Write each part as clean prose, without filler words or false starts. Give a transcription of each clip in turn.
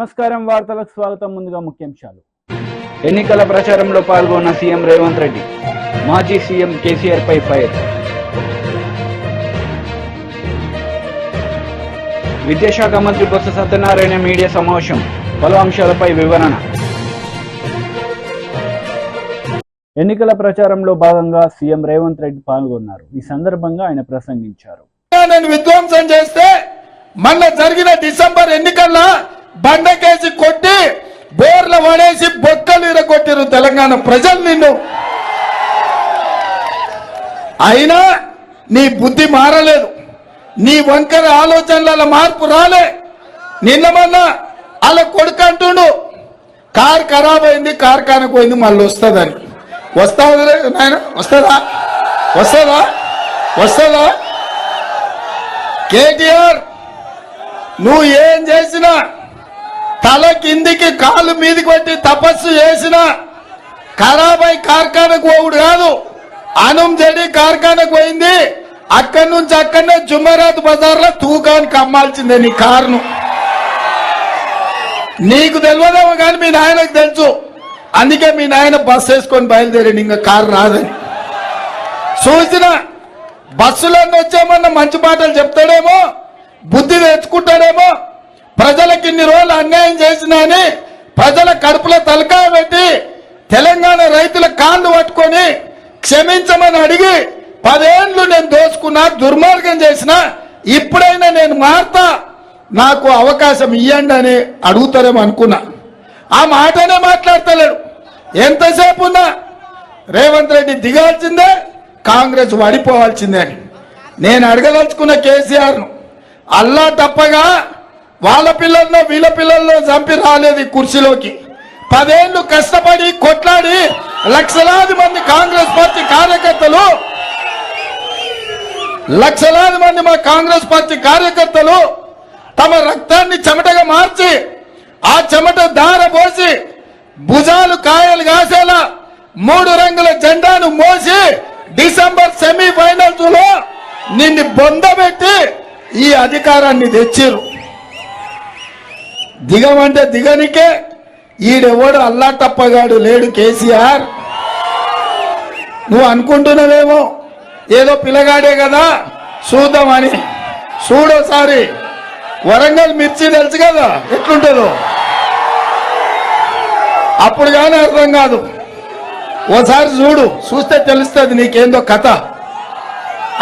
నమస్కారం, వార్తలకు స్వాగతం. ముందుగా ముఖ్యాంశాలు. ఎన్నికల ప్రచారంలో పాల్గొన్న సీఎం రేవంత్ రెడ్డి, మాజీ సీఎం కేసీఆర్ పై ఫైర్. విద్యాశాఖ మంత్రి బొత్స సత్యనారాయణ మీడియా సమావేశం, పలు అంశాలపై వివరణ. ఎన్నికల ప్రచారంలో భాగంగా సీఎం రేవంత్ రెడ్డి పాల్గొన్నారు. ఈ సందర్భంగా ఆయన ప్రసంగించారు. విధ్వంసం చేస్తే మొన్న జరిగిన డిసెంబర్ ఎన్నికల్లో బండకేసి కొట్టి బోర్ల పడేసి బొక్కలు ఇరగొట్టిరు తెలంగాణ ప్రజలు నిన్ను. అయినా నీ బుద్ధి మారలేదు, నీ వంకర ఆలోచనల మార్పు రాలే. నిన్న మొన్న అలా కొడుకు అంటుండు, కారు ఖరాబ్ అయింది, కార్ఖానకు పోయింది, మళ్ళీ వస్తుందని. వస్తుందా నాయన? వస్తుందా? వస్తుందా? వస్తుందా? కేటీఆర్, నువ్వు ఏం చేసినా, తల కిందికి కాలు మీదికి పెట్టి తపస్సు చేసినా ఖరాబై కార్ఖానకు పోవుడు కాదు. అనం చెడి కార్ఖానకు పోయింది, అక్కడి నుంచి అక్కడనే జుమ్మరాత్ బజార్లో తూకానికి అమ్మాల్సిందే నీ కారును. నీకు తెలియదేమో కానీ మీ నాయనకు తెలుసు. అందుకే మీ నాయన బస్సు వేసుకొని బయలుదేరండి, ఇంకా కారు రాదని. చూసిన బస్సులన్నీ వచ్చామన్న మంచి మాటలు చెప్తాడేమో, బుద్ధి తెచ్చుకుంటాడేమో. ప్రజలకు ఇన్ని రోజులు అన్యాయం చేసినా అని ప్రజల కడుపులో తలకాయ పెట్టి తెలంగాణ రైతుల కాళ్ళు పట్టుకొని క్షమించమని అడిగి 10 ఏళ్ళు నేను దోచుకున్నా, దుర్మార్గం చేసిన, ఇప్పుడైనా నేను మారుతా, నాకు అవకాశం ఇవ్వండి అని అడుగుతారేమో అనుకున్నా. ఆ మాటనే మాట్లాడతలేడు. ఎంతసేపు ఉన్నా రేవంత్ రెడ్డి దిగాల్సిందే, కాంగ్రెస్ వడిపోవాల్సిందే అని నేను అడగదలుచుకున్న కేసీఆర్ను. అల్లా తప్పగా వాళ్ళ పిల్లల్లో వీళ్ళ పిల్లల్లో చంపి రాలేదు ఈ కుర్చీలోకి. 10 ఏళ్ళు కష్టపడి కొట్లాడి లక్షలాది మంది కాంగ్రెస్ పార్టీ కార్యకర్తలు, లక్షలాది మంది మా కాంగ్రెస్ పార్టీ కార్యకర్తలు తమ రక్తాన్ని చెమటగా మార్చి ఆ చెమట ధార పోసి భుజాలు కాయలు కాసేలా 3 రంగుల జెండాను మోసి డిసెంబర్ సెమీఫైనల్స్ లో నిన్ను బొందబెట్టి ఈ అధికారాన్ని తెచ్చిరు. దిగమంటే దిగనికే ఈడెవడు అల్లా తప్పగాడు లేడు. కేసీఆర్, నువ్వు అనుకుంటున్నావేమో ఏదో పిల్లగాడే కదా చూద్దామని. చూడోసారి వరంగల్ మిర్చి తెలుసు కదా ఎట్లుంటుందో, అప్పుడు కానీ అర్థం కాదు. ఓసారి చూడు, చూస్తే తెలుస్తుంది నీకేందో కథ.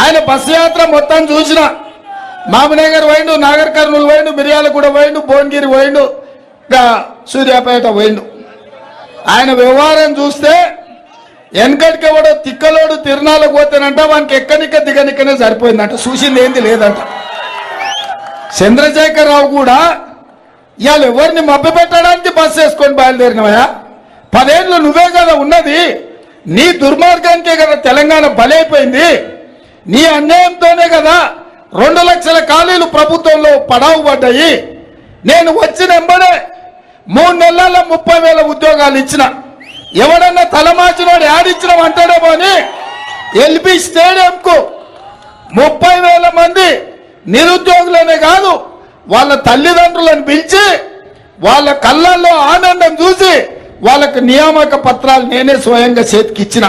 ఆయన బస్సు యాత్ర మొత్తం చూసిన, మామనగర్ పోయిండు, నాగర్ కర్నూలు పోయిండు, మిర్యాలగూడ పోయిండు, భువనగిరి పోయిండు, ఇంకా సూర్యాపేట పోయిండు. ఆయన వ్యవహారం చూస్తే వెనకటికి ఎవడో తిక్కలోడు తిరునాళ్ళకు పోతేనంట వానికి ఎక్కనిక దిగనికనే సరిపోయిందంట, చూసింది ఏంది లేదంట. చంద్రశేఖరరావు కూడా ఇవాళ ఎవరిని మభ్య పెట్టడానికి బస్సు వేసుకొని బయలుదేరినవయా? 10 ఏళ్ళు నువ్వే కదా ఉన్నది, నీ దుర్మార్గానికే కదా తెలంగాణ బలైపోయింది. నీ అన్యాయంతోనే కదా 2 లక్షల ఖాళీలు ప్రభుత్వంలో పడావు పడ్డాయి. నేను వచ్చిన వెంబడే 3 నెలల్లో 30,000 ఉద్యోగాలు ఇచ్చిన. ఎవడన్నా తలమాచినోడు యాడిచ్చినాం అంటాడేమో అని ఎల్బీ స్టేడియంకు 30,000 మంది నిరుద్యోగులనే కాదు వాళ్ళ తల్లిదండ్రులను పిలిచి వాళ్ళ కళ్ళల్లో ఆనందం చూసి వాళ్ళకు నియామక పత్రాలు నేనే స్వయంగా చేతికిచ్చిన.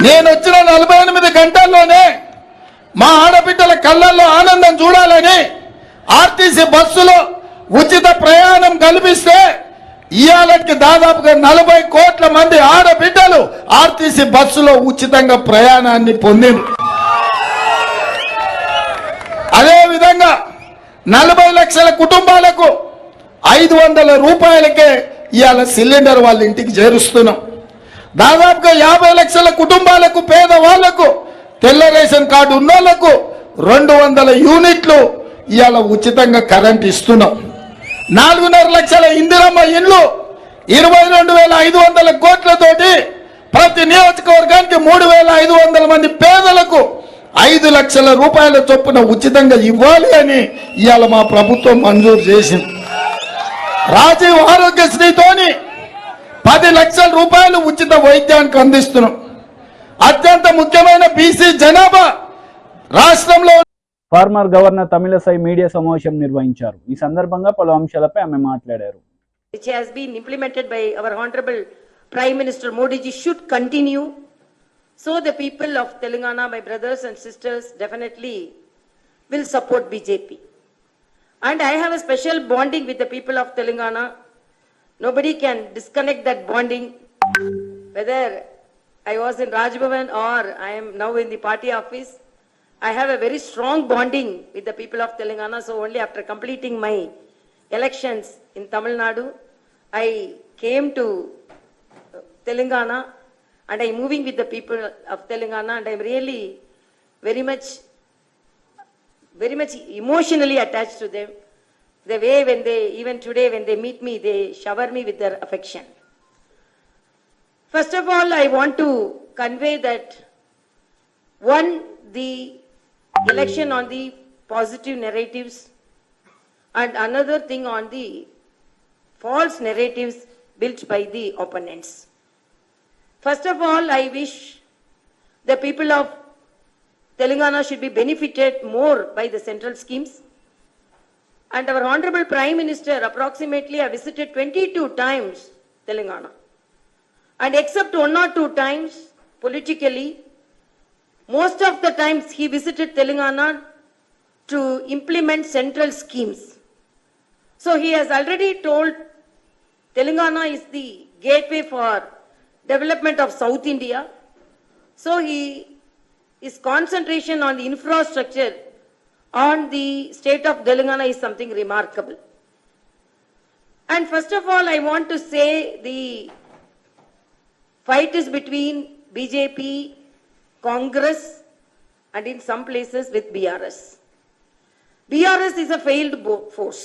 నేను వచ్చిన 48 గంటల్లోనే మా ఆడబిడ్డల కళ్ళల్లో ఆనందం చూడాలని ఆర్టీసీ బస్సులో ఉచిత ప్రయాణం కల్పిస్తే ఇవాళకి దాదాపుగా 40 కోట్ల మంది ఆడబిడ్డలు ఆర్టీసీ బస్సులో ఉచితంగా ప్రయాణాన్ని పొందింది. అదేవిధంగా 40 లక్షల కుటుంబాలకు 500 రూపాయలకే ఇవాళ సిలిండర్ వాళ్ళ ఇంటికి చేరుస్తున్నాం. దాదాపుగా 50 లక్షల కుటుంబాలకు, పేదవాళ్లకు, తెల్ల రేషన్ కార్డు ఉన్న వాళ్లకు 200 యూనిట్లు ఇవాళ ఉచితంగా కరెంట్ ఇస్తున్నాం. 4.5 లక్షల ఇందిరమ్మ ఇండ్లు 22,500 కోట్లతోటి ప్రతి నియోజకవర్గానికి 3,500 మంది పేదలకు 5 లక్షల రూపాయల చొప్పున ఉచితంగా ఇవ్వాలి అని ఇవాళ మా ప్రభుత్వం మంజూరు చేసింది. రాజీవ్ ఆరోగ్యశ్రీతోని 10 లక్షల రూపాయలు ఉచిత వైద్యానికి అందిస్తున్నాం. అత్యంత ముఖ్యమైన బీసీ జనాభా రాష్ట్రంలో ఫార్మర్ గవర్నర్ తమిళసై మీడియా సమావేశం నిర్వహించారు. ఈ సందర్భంగా పలు అంశాలపై ఆమె మాట్లాడారు. Which has been implemented by our Honorable Prime Minister Modi ji should continue. So the people of Telangana, my brothers and sisters, definitely will support BJP. And I have a special bonding with the people of Telangana. Nobody can disconnect that bonding. Whether I was in Raj Bhavan or I am now in the party office, I have a very strong bonding with the people of Telangana. So only after completing my elections in Tamil Nadu, I came to Telangana and I am moving with the people of Telangana, and I am really very much emotionally attached to them. The way when they, even today when they meet me, they shower me with their affection. First of all, I want to convey that one, the election on the positive narratives, and another thing on the false narratives built by the opponents. First of all, I wish the people of Telangana should be benefited more by the central schemes. And our Honorable Prime Minister approximately have visited 22 times Telangana. And except 1 or 2 times politically, most of the times he visited Telangana to implement central schemes. So he has already told Telangana is the gateway for development of South India. So his concentration on the infrastructure on the state of Telangana is something remarkable. And first of all, I want to say the fight is between BJP, Congress, and in some places with BRS. BRS is a failed force.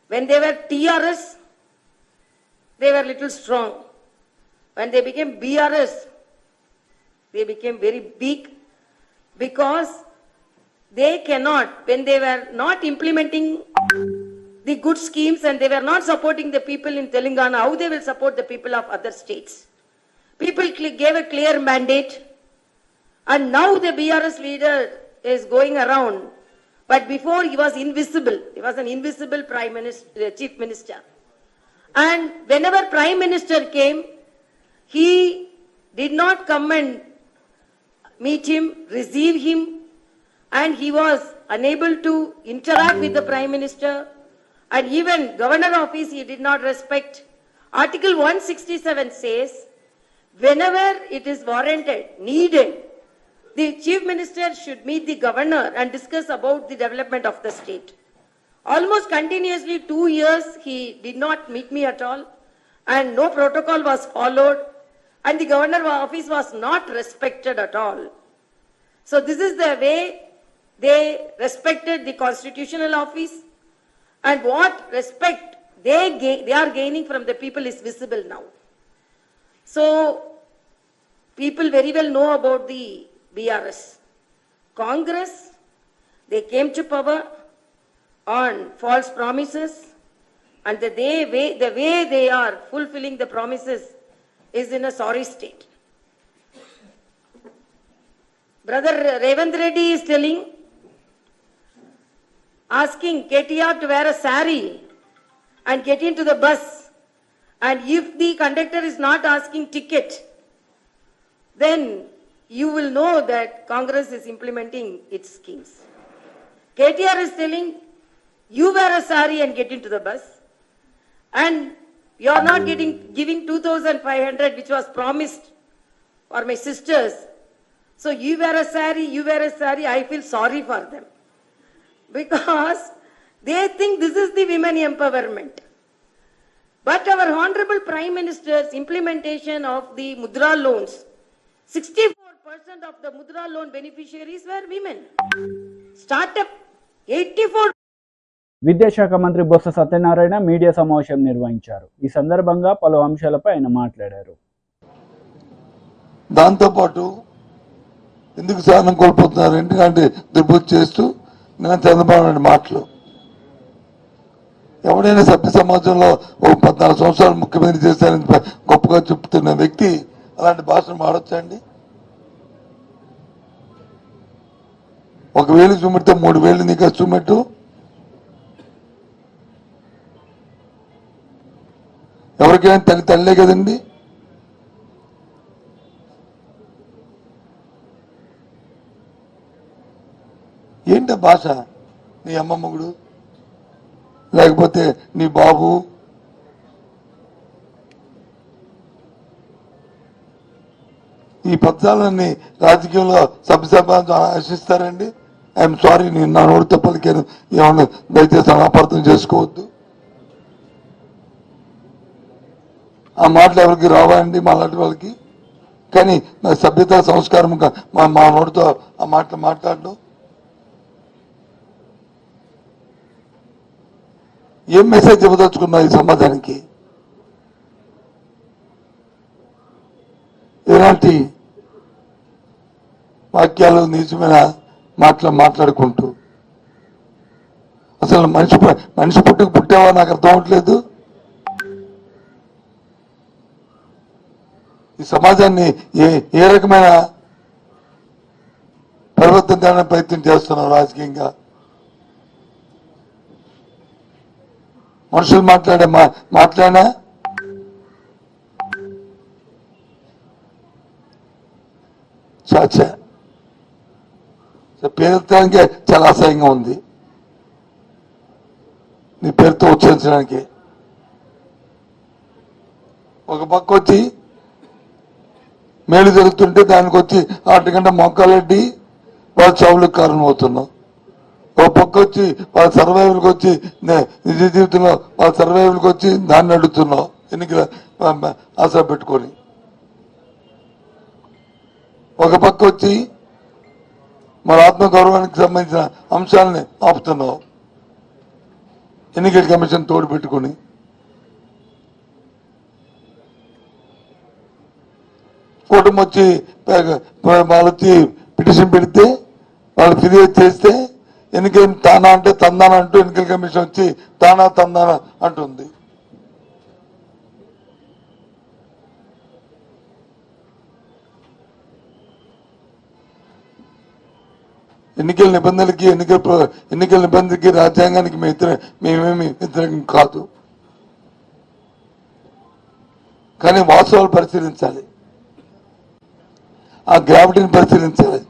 When they were TRS, they were little strong. When they became BRS, they became very big, because they cannot, when they were not implementing the good schemes and they were not supporting the people in Telangana, how they will support the people of other states? People gave a clear mandate, and now the BRS leader is going around, but before he was invisible. He was an invisible Prime Minister, Chief Minister. And whenever Prime Minister came, he did not come and meet him, receive him, and he was unable to interact with the Prime Minister, and even Governor office he did not respect. Article 167 says, whenever it is warranted, needed, the Chief Minister should meet the Governor and discuss about the development of the state. Almost continuously 2 years he did not meet me at all, and no protocol was followed, and the Governor office was not respected at all. So this is the way they respected the constitutional office, and what respect they are gaining from the people is visible now. So people very well know about the BRS. Congress, they came to power on false promises, and the way they are fulfilling the promises is in a sorry state. Brother Revant Reddy is asking KTR to wear a sari and get into the bus, and if the conductor is not asking ticket, then you will know that Congress is implementing its schemes. KTR is telling, you wear a sari and get into the bus, and you are not giving 2,500 which was promised for my sisters. So you wear a sari, I feel sorry for them, because they think this is the women empowerment. But our Honorable Prime Minister's implementation of the Mudra loans, 64% of the Mudra loan beneficiaries were women. Startup, 84%. విద్యాశాఖ మంత్రి Botsa Satyanarayana media సమావేశం నిర్వహించారు. ఈ సందర్భంగా పలు అంశాలపై ఆయన మాట్లాడారు. దాంతోపాటు ఎందుకు సహనం కోల్పోతున్నారు ఎందుకంటే దుర్బుద్ధి చేస్తూ నేను చంద్రబాబు నాయుడు మాటలు ఎవడైనా సభ్య సమాజంలో ఓ 14 సంవత్సరాలు ముఖ్యమంత్రి చేశారని గొప్పగా చెప్తున్న వ్యక్తి అలాంటి భాషను మాడొచ్చండి? 1,000 చూపెడితే 3,000 నీకు చూపెట్టు. ఎవరికైనా తల్లే కదండి. ఏంట భాష? నీ అమ్మ మొగుడు లేకపోతే నీ బాబు, ఈ పదాలన్నీ రాజకీయంలో సభ్యసభ ఆశిస్తారండి. ఐఎమ్ సారీ, నేను నా నోటితో పలికాను, ఏమన్నా దయచేసి అపార్థం చేసుకోవద్దు. ఆ మాటలు ఎవరికి రావా అండి మాలాంటి వాళ్ళకి? కానీ నా సభ్యత సంస్కారంగా మా నోటితో ఆ మాటలు మాట్లాడడం ఏం మెసేజ్ ఇవ్వదలుచుకున్నా ఈ సమాజానికి? ఎలాంటి వాక్యాలు నీచమైన మాట్లాడుకుంటూ అసలు మనిషి పుట్టావా నాకు అర్థం అవట్లేదు. ఈ సమాజాన్ని ఏ రకమైన పరివర్తన చేయడానికి ప్రయత్నం చేస్తున్నాం రాజకీయంగా. మనుషులు మాట్లాడినా చాచా పేరెత్తడానికే చాలా అసహ్యంగా ఉంది. నీ పేరుతో ఉచ్చరించడానికి ఒక పక్క వచ్చి మేలు జరుగుతుంటే దానికి వచ్చి వాటికంటే మొక్కలెడ్డి వాళ్ళ చావులకు కారణం అవుతున్నాం. ఒక పక్క వచ్చి వాళ్ళ సర్వైవల్కి వచ్చి నిజ జీవితంలో వాళ్ళ సర్వైవల్కి వచ్చి దాన్ని అడుగుతున్నాం ఎన్నికల ఆశ పెట్టుకొని. ఒక పక్క వచ్చి మన ఆత్మగౌరవానికి సంబంధించిన అంశాలని ఆపుతున్నాం ఎన్నికల కమిషన్ తోడు పెట్టుకొని. కూటమి వచ్చి వాళ్ళు వచ్చి పిటిషన్ పెడితే వాళ్ళు ఫిర్యాదు చేస్తే ఎన్నికల తానా అంటే తందాన అంటూ ఎన్నికల కమిషన్ వచ్చి తానా తందాన అంటుంది. ఎన్నికల నిబంధనలకి రాజ్యాంగానికి మేమేమి వ్యతిరేకం కాదు. కానీ వాస్తవాలు పరిశీలించాలి, ఆ గ్రావిటీని పరిశీలించాలి.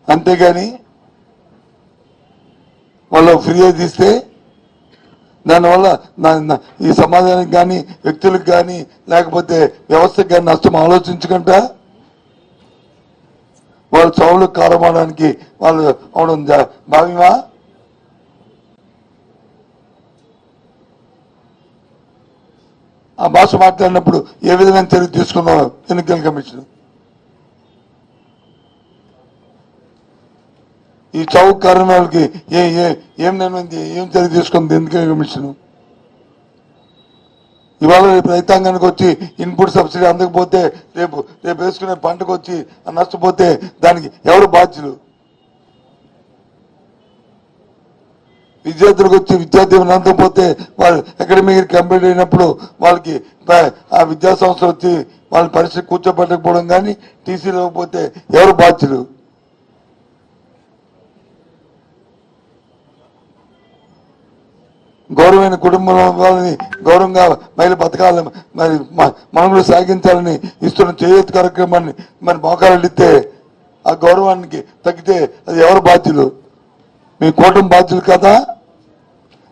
అంతేగాని వాళ్ళు ఫిర్యాదు ఇస్తే దానివల్ల ఈ సమాజానికి కానీ వ్యక్తులకు కానీ లేకపోతే వ్యవస్థకు కానీ నష్టం ఆలోచించకుండా వాళ్ళు చావులకు కారమవడానికి వాళ్ళు అవడం భావ్యమా? ఆ భాష మాట్లాడినప్పుడు ఏ విధమైన చర్య తీసుకున్నాం ఎన్నికల కమిషన్? ఈ చావుకు కారణాలకి ఏం చర్య తీసుకుంది ఎన్నికల కమిషన్? ఇవాళ రేపు రైతాంగానికి వచ్చి ఇన్పుట్ సబ్సిడీ అందకపోతే రేపు వేసుకునే పంటకు వచ్చి నష్టపోతే దానికి ఎవరు బాధ్యులు? విద్యార్థులకు వచ్చి విద్యార్థి అందకపోతే వాళ్ళు అకాడమిక్ కంప్లీట్ అయినప్పుడు వాళ్ళకి ఆ విద్యా సంస్థలు వచ్చి వాళ్ళ పరీక్ష కూర్చోబెట్టకపోవడం కానీ టీసీ లేకపోతే ఎవరు బాధ్యులు? గౌరవమైన కుటుంబం వాళ్ళని గౌరవంగా మహిళ బతకాలని మరి మనములు సాగించాలని ఇస్తున్న చేయూత కార్యక్రమాన్ని మరి మోకాలెడితే ఆ గౌరవానికి తగ్గితే అది ఎవరు బాధ్యులు? మీ కూటమి బాధ్యులు కదా?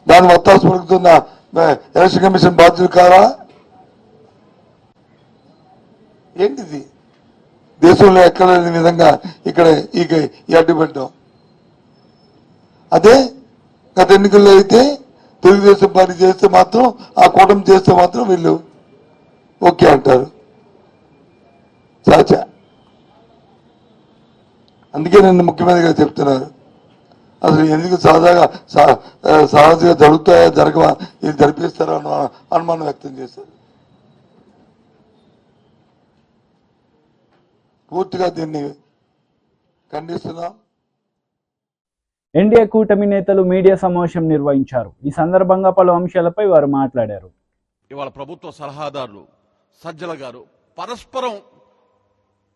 దాని వత్తాసు పలుకుతున్న ఎలక్షన్ కమిషన్ బాధ్యులు కాదా? ఏంటిది? దేశంలో ఎక్కడ లేని విధంగా ఇక్కడ ఈ అడ్డుపెట్టాం. అదే గత ఎన్నికల్లో అయితే తెలుగుదేశం పార్టీ చేస్తే మాత్రం, ఆ కూటమి చేస్తే మాత్రం వీళ్ళు ఓకే అంటారు. చాచా. అందుకే నన్ను ముఖ్యమంత్రిగా చెప్తున్నారు, అసలు ఎందుకు సహజంగా జరుగుతాయా జరగవా ఇది జరిపిస్తారా అన్న అనుమానం వ్యక్తం చేశారు. పూర్తిగా దీన్ని ఖండిస్తున్నాం. ఎన్డీఏ కూటమి నేతలు మీడియా సమావేశం నిర్వహించారు. ఈ సందర్భంగా పలు అంశాలపై వారు మాట్లాడారు. ఇవాళ ప్రభుత్వ సలహాదారులు సజ్జల గారు పరస్పరం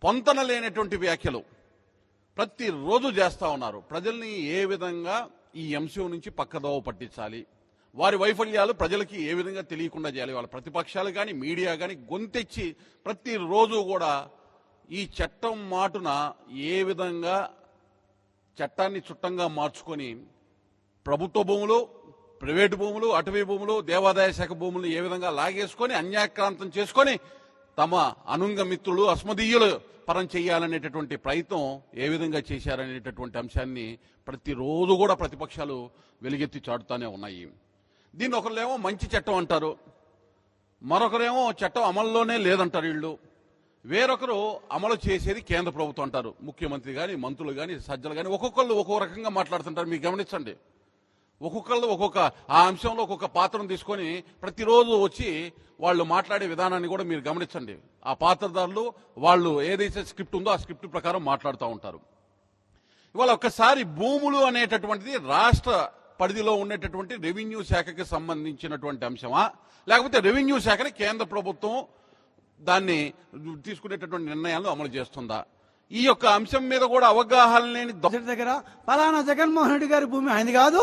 పొంతన లేనటువంటి వ్యాఖ్యలు ప్రతిరోజు చేస్తూ ఉన్నారు. ప్రజల్ని ఏ విధంగా ఈ అంశం నుంచి పక్కదోవ పట్టించాలి, వారి వైఫల్యాలు ప్రజలకి ఏ విధంగా తెలియకుండా చేయాలి, వాళ్ళ ప్రతిపక్షాలు కానీ మీడియా కానీ గొంతెచ్చి ప్రతిరోజు కూడా ఈ చట్టం మాటున ఏ విధంగా చట్టాన్ని చుట్టంగా మార్చుకొని ప్రభుత్వ భూములు, ప్రైవేటు భూములు, అటవీ భూములు, దేవాదాయ శాఖ భూములు ఏ విధంగా లాగేసుకొని అన్యాక్రాంతం చేసుకొని తమ అనుంగ మిత్రులు అస్మదీయులు పరం చేయాలనేటటువంటి ప్రయత్నం ఏ విధంగా చేశారనేటటువంటి అంశాన్ని ప్రతిరోజు కూడా ప్రతిపక్షాలు వెలుగెత్తి చాటుతూనే ఉన్నాయి. దీన్ని ఒకరేమో మంచి చట్టం అంటారు, మరొకరేమో చట్టం అమల్లోనే లేదంటారు వీళ్ళు, వేరొకరు అమలు చేసేది కేంద్ర ప్రభుత్వం అంటారు. ముఖ్యమంత్రి కానీ, మంత్రులు కానీ, సజ్జలు కానీ ఒక్కొక్కళ్ళు ఒక్కొక్క రకంగా మాట్లాడుతుంటారు. మీరు గమనించండి, ఒక్కొక్కళ్ళు ఒక్కొక్క ఆ అంశంలో ఒక్కొక్క పాత్రను తీసుకొని ప్రతిరోజు వచ్చి వాళ్ళు మాట్లాడే విధానాన్ని కూడా మీరు గమనించండి. ఆ పాత్రదారులు వాళ్ళు ఏదైతే స్క్రిప్ట్ ఉందో ఆ స్క్రిప్ట్ ప్రకారం మాట్లాడుతూ ఉంటారు. ఇవాళ ఒక్కసారి భూములు అనేటటువంటిది రాష్ట్ర పరిధిలో ఉండేటటువంటి రెవెన్యూ శాఖకి సంబంధించినటువంటి అంశమా, లేకపోతే రెవెన్యూ శాఖని కేంద్ర ప్రభుత్వం దాన్ని తీసుకునేటటువంటి నిర్ణయాలను అమలు చేస్తుందా? ఈ యొక్క అంశం మీద కూడా అవగాహన లేని దగ్గర ఫలానా జగన్మోహన్ రెడ్డి గారి భూమి ఆయనది కాదు,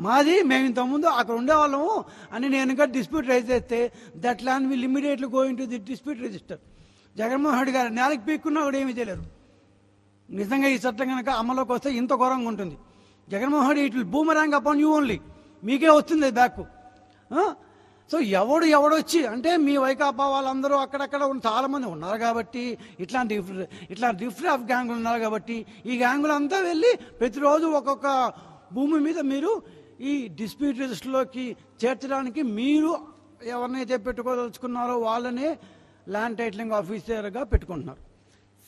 మాది, మేము ఇంతకుముందు అక్కడ ఉండేవాళ్ళము అని నేను ఇంకా డిస్ప్యూట్ రైజ్ చేస్తే that land will immediately going to the dispute register. Jaganmohan Reddy గారు నేలకు పీక్కున్నా కూడా ఏమీ చేయలేరు. నిజంగా ఈ చట్టం కనుక అమల్లోకి వస్తే ఇంత ఘోరంగా ఉంటుంది. Jaganmohan Reddy it will boomerang upon you only, మీకే వస్తుంది బ్యాక్. సో ఎవడొచ్చి అంటే మీ వైకాపా వాళ్ళందరూ అక్కడక్కడ చాలా మంది ఉన్నారు కాబట్టి, ఇట్లాంటి డిఫరెంట్ ఆఫ్ గ్యాంగులు ఉన్నారు కాబట్టి ఈ గ్యాంగులు అంతా వెళ్ళి ప్రతిరోజు ఒక్కొక్క భూమి మీద మీరు ఈ డిస్ప్యూట్ రిజిస్టర్లోకి చేర్చడానికి మీరు ఎవరినైతే పెట్టుకోదలుచుకున్నారో వాళ్ళనే ల్యాండ్ టైటిలింగ్ ఆఫీసర్గా పెట్టుకుంటున్నారు.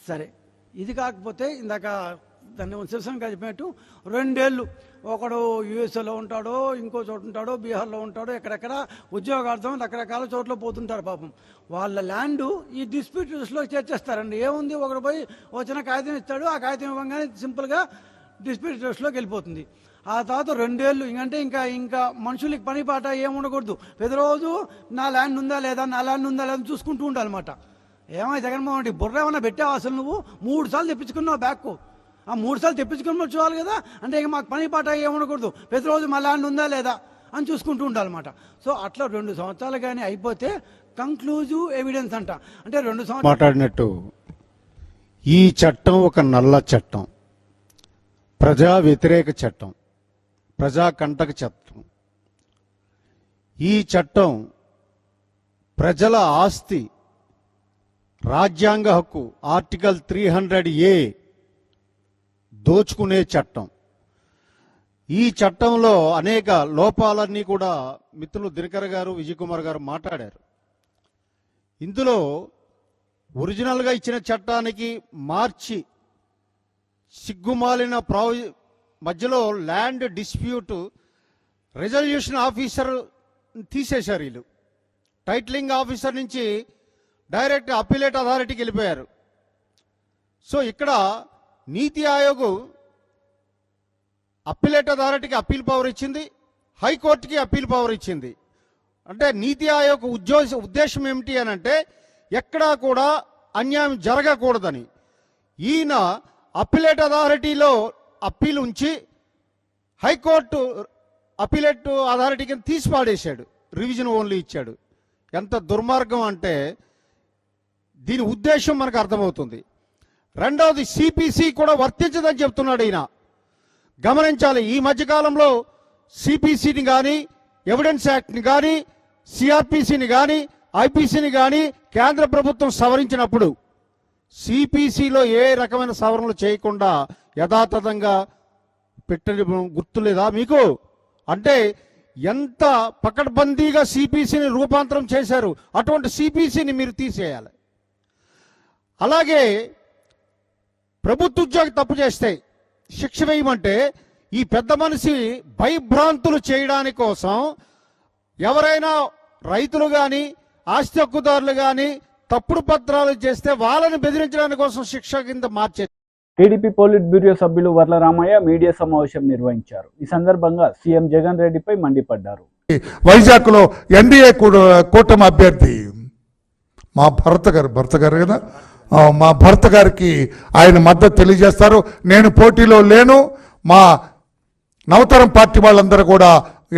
సరే, ఇది కాకపోతే ఇందాక దాన్ని శివశంకర్ చెప్పినట్టు 2 ఏళ్ళు ఒకడు యూఎస్ఏలో ఉంటాడో, ఇంకో చోట ఉంటాడో, బీహార్లో ఉంటాడో, ఎక్కడెక్కడ ఉద్యోగార్థం రకరకాల చోట్ల పోతుంటారు పాపం. వాళ్ళ ల్యాండ్ ఈ డిస్ప్యూట్ రిజిస్టర్లో చేర్చేస్తారండి. ఏముంది, ఒకడు పోయి వచ్చిన కాగితం ఇస్తాడు, ఆ కాగితం ఇవ్వగానే సింపుల్గా డిస్ప్యూట్ రిజిస్టర్లోకి వెళ్ళిపోతుంది. ఆ తర్వాత 2 ఏళ్ళు ఇంకంటే ఇంకా మనుషులకి పని పాట ఏముండకూడదు. ప్రతిరోజు నా ల్యాండ్ ఉందా లేదా చూసుకుంటూ ఉండాలన్నమాట. ఏమై జగన్మోహన్ రెడ్డి బుర్ర ఏమన్నా పెట్టావు? అసలు నువ్వు 3 సార్లు తెప్పించుకున్నావు బ్యాక్. ఆ 3 సార్లు తెప్పించుకుని చూడాలి కదా. అంటే ఇక మాకు పని పాట ఏముండకూడదు, ప్రతిరోజు మా ల్యాండ్ ఉందా లేదా అని చూసుకుంటూ ఉండాలన్నమాట. సో అట్లా 2 సంవత్సరాలు కానీ అయిపోతే కంక్లూజివ్ ఎవిడెన్స్ అంట. అంటే 2 సంవత్సరాలు మాట్లాడినట్టు ఈ చట్టం ఒక నల్ల చట్టం, ప్రజా వ్యతిరేక చట్టం, ప్రజాకంటక చట్టం. ఈ చట్టం ప్రజల ఆస్తి, రాజ్యాంగ హక్కు ఆర్టికల్ 300A దోచుకునే చట్టం. ఈ చట్టంలో అనేక లోపాలన్నీ కూడా మిత్రులు దినకర్ గారు, విజయ్ కుమార్ గారు మాట్లాడారు. ఇందులో ఒరిజినల్గా ఇచ్చిన చట్టానికి మార్చి సిగ్గుమాలిన మధ్యలో ల్యాండ్ డిస్ప్యూట్ రెజల్యూషన్ ఆఫీసర్ తీసేశారు. వీళ్ళు టైటిలింగ్ ఆఫీసర్ నుంచి డైరెక్ట్ అప్పీలేట్ అథారిటీకి వెళ్ళిపోయారు. సో ఇక్కడ నీతి ఆయోగ్ అప్పీలేట్ అథారిటీకి అప్పీల్ పవర్ ఇచ్చింది, హైకోర్టుకి అప్పీల్ పవర్ ఇచ్చింది. అంటే నీతి ఆయోగ్ ఉద్దేశం ఏమిటి అని అంటే ఎక్కడా కూడా అన్యాయం జరగకూడదని. ఈయన అప్పీలేట్ అథారిటీలో అప్పీల్ ఉంచి హైకోర్టు అప్పీలేట్ అథారిటీకి తీసి పాడేశాడు, రివిజన్ ఓన్లీ ఇచ్చాడు. ఎంత దుర్మార్గం అంటే దీని ఉద్దేశం మనకు అర్థమవుతుంది. రెండవది, సిపిసి కూడా వర్తించదని చెప్తున్నాడు ఈయన. గమనించాలి, ఈ మధ్యకాలంలో సిపిసిని కానీ, ఎవిడెన్స్ యాక్ట్ని కానీ, సిఆర్పిసిని కానీ, ఐపీసీని కానీ కేంద్ర ప్రభుత్వం సవరించినప్పుడు సిపిసిలో ఏ రకమైన సవరణలు చేయకుండా యథాతథంగా పెట్టని గుర్తులేదా మీకు? అంటే ఎంత పకడ్బందీగా సిపిసిని రూపాంతరం చేశారు. అటువంటి సిపిసిని మీరు తీసేయాలి. అలాగే ప్రభుత్వ ఉద్యోగి తప్పు చేస్తే శిక్ష వేయమంటే ఈ పెద్ద మనిషి భయభ్రాంతులు చేయడానికి కోసం ఎవరైనా రైతులు కానీ, ఆస్తి హక్కుదారులు కానీ తప్పుడు పత్రాలు చేస్తే వాళ్ళని బెదిరించడానికి కోసం శిక్ష కింద మార్చే టీడీపీ పోలిట్ బ్యూరో సభ్యులు వర్ల రామయ్య మీడియా సమావేశం నిర్వహించారు. ఈ సందర్భంగా సీఎం జగన్ రెడ్డిపై మండిపడ్డారు. వైజాగ్ లో ఎన్డీఏ కూటమి అభ్యర్థి మా భర్త గారు కదా, మా భర్త గారికి ఆయన మద్దతు తెలియజేస్తారు. నేను పోటీలో లేను. మా నవతరం పార్టీ వాళ్ళందరూ కూడా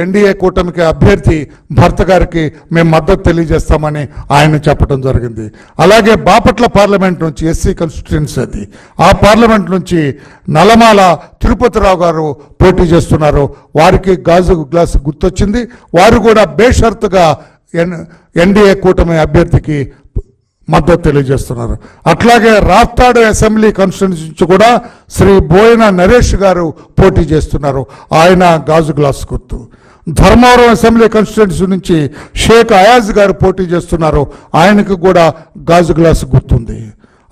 ఎన్డీఏ కూటమికి అభ్యర్థి భర్త గారికి మేము మద్దతు తెలియజేస్తామని ఆయన చెప్పడం జరిగింది. అలాగే బాపట్ల పార్లమెంట్ నుంచి ఎస్సీ కాన్స్టిట్యుయెన్సీ అది, ఆ పార్లమెంట్ నుంచి నల్లమాల తిరుపతిరావు గారు పోటీ చేస్తున్నారు. వారికి గాజు గ్లాసు గుర్తొచ్చింది. వారు కూడా బేషరతుగా ఎన్డీఏ కూటమి అభ్యర్థికి మద్దతు తెలియజేస్తున్నారు. అట్లాగే రాప్తాడు అసెంబ్లీ కాన్స్టిట్యున్సీ నుంచి కూడా శ్రీ బోయిన నరేష్ గారు పోటీ చేస్తున్నారు. ఆయన గాజు గ్లాస్ గుర్తు. ధర్మవరం అసెంబ్లీ కాన్స్టిట్యున్సీ నుంచి షేక్ అయాజ్ గారు పోటీ చేస్తున్నారు. ఆయనకు కూడా గాజు గ్లాస్ గుర్తుంది.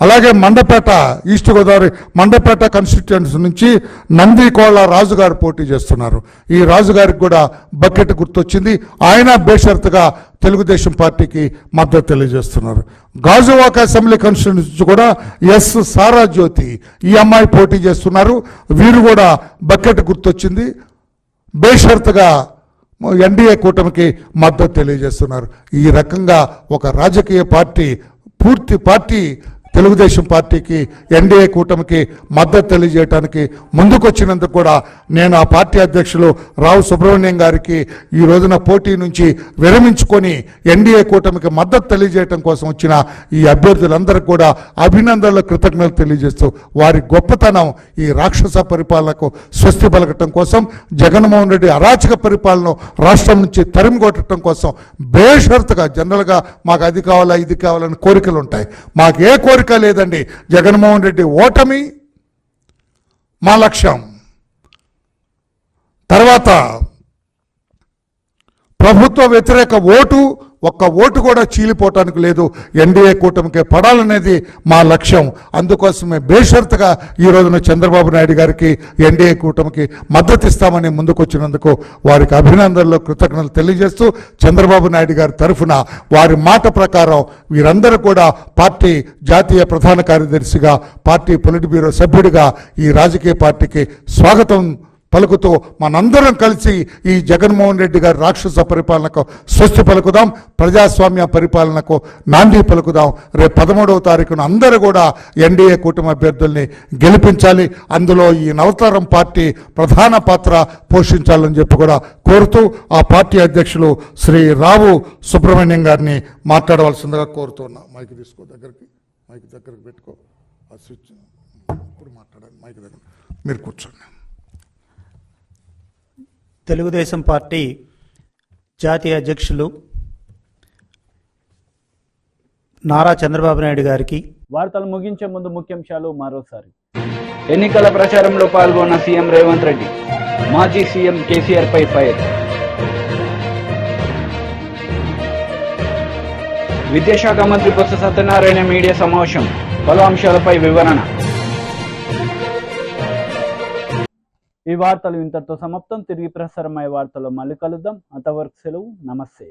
అలాగే మండపేట, ఈస్ట్ గోదావరి మండపేట కాన్స్టిట్యుయెన్సీ నుంచి నందికోళ్ళ రాజు గారు పోటీ చేస్తున్నారు. ఈ రాజు గారికి కూడా బకెట్ గుర్తొచ్చింది. ఆయన బేషరతుగా తెలుగుదేశం పార్టీకి మద్దతు తెలియజేస్తున్నారు. గాజువాక అసెంబ్లీ కాన్స్టిట్యుయెన్సీ నుంచి కూడా ఎస్ సారా జ్యోతి, ఈ అమ్మాయి పోటీ చేస్తున్నారు. వీరు కూడా బకెట్ గుర్తొచ్చింది. బేషరతుగా ఎన్డీఏ కూటమికి మద్దతు తెలియజేస్తున్నారు. ఈ రకంగా ఒక రాజకీయ పార్టీ, పూర్తి పార్టీ తెలుగుదేశం పార్టీకి ఎన్డీఏ కూటమికి మద్దతు తెలియజేయడానికి ముందుకొచ్చినందుకు కూడా నేను ఆ పార్టీ అధ్యక్షులు రావు సుబ్రహ్మణ్యం గారికి ఈ రోజున పోటీ నుంచి విరమించుకొని ఎన్డీఏ కూటమికి మద్దతు తెలియజేయడం కోసం వచ్చిన ఈ అభ్యర్థులందరికీ కూడా అభినందనలు, కృతజ్ఞతలు తెలియజేస్తూ వారి గొప్పతనం ఈ రాక్షస పరిపాలనకు స్వస్తి పలకటం కోసం, జగన్మోహన్ రెడ్డి అరాచక పరిపాలన రాష్ట్రం నుంచి తరిమి కొట్టడం కోసం బేషరతుగా, జనరల్గా మాకు అది కావాలా ఇది కావాలని కోరికలు ఉంటాయి. మాకు ఏ కోరిక లేదండి. జగన్మోహన్ రెడ్డి ఓటమి మా లక్ష్యం. తర్వాత ప్రభుత్వ వ్యతిరేక ఓటు, ఒక్క ఓటు కూడా చీలిపోవటానికి లేదు. ఎన్డీఏ కూటమికి పడాలనేది మా లక్ష్యం. అందుకోసమే బేషరతుగా ఈ రోజున చంద్రబాబు నాయుడు గారికి ఎన్డీఏ కూటమికి మద్దతు ఇస్తామని ముందుకొచ్చినందుకు వారికి అభినందనలు, కృతజ్ఞతలు తెలియజేస్తూ చంద్రబాబు నాయుడు గారి తరఫున వారి మాట ప్రకారం వీరందరూ కూడా పార్టీ జాతీయ ప్రధాన కార్యదర్శిగా, పార్టీ పొలిట్ బ్యూరో సభ్యుడిగా ఈ రాజకీయ పార్టీకి స్వాగతం పలుకుతూ మనందరం కలిసి ఈ జగన్మోహన్ రెడ్డి గారి రాక్షస పరిపాలనకు స్వస్తి పలుకుదాం, ప్రజాస్వామ్య పరిపాలనకు నాంది పలుకుదాం. రేపు 13వ తారీఖున అందరూ కూడా ఎన్డీఏ కూటమి అభ్యర్థుల్ని గెలిపించాలి. అందులో ఈ నవతరం పార్టీ ప్రధాన పాత్ర పోషించాలని చెప్పి కూడా కోరుతూ ఆ పార్టీ అధ్యక్షులు శ్రీ రావు సుబ్రహ్మణ్యం గారిని మాట్లాడవలసిందిగా కోరుతున్నా. మైక్ తీసుకో, మైక్ దగ్గరికి పెట్టుకో. ఆ స్విచ్ ఇప్పుడు మాట్లాడాలి. మైక్ దగ్గర మీరు కూర్చోండి. తెలుగుదేశం పార్టీ జాతీయ అధ్యక్షులు నారా చంద్రబాబు నాయుడు గారికి వార్తలు ముగించే ముందు ముఖ్యాంశాలు మరోసారి. ఎన్నికల ప్రచారంలో పాల్గొన్న సీఎం రేవంత్ రెడ్డి, మాజీ సీఎం కేసీఆర్ పై ఫైర్. విద్యాశాఖ మంత్రి బొత్స సత్యనారాయణ మీడియా సమావేశం, పలు అంశాలపై వివరణ. ఈ వార్తలు ఇంతటితో సమాప్తం. తిరిగి ప్రసారమయ్యే వార్తల్లో మళ్ళీ కలుద్దాం. అంతవరకు సెలవు. నమస్తే.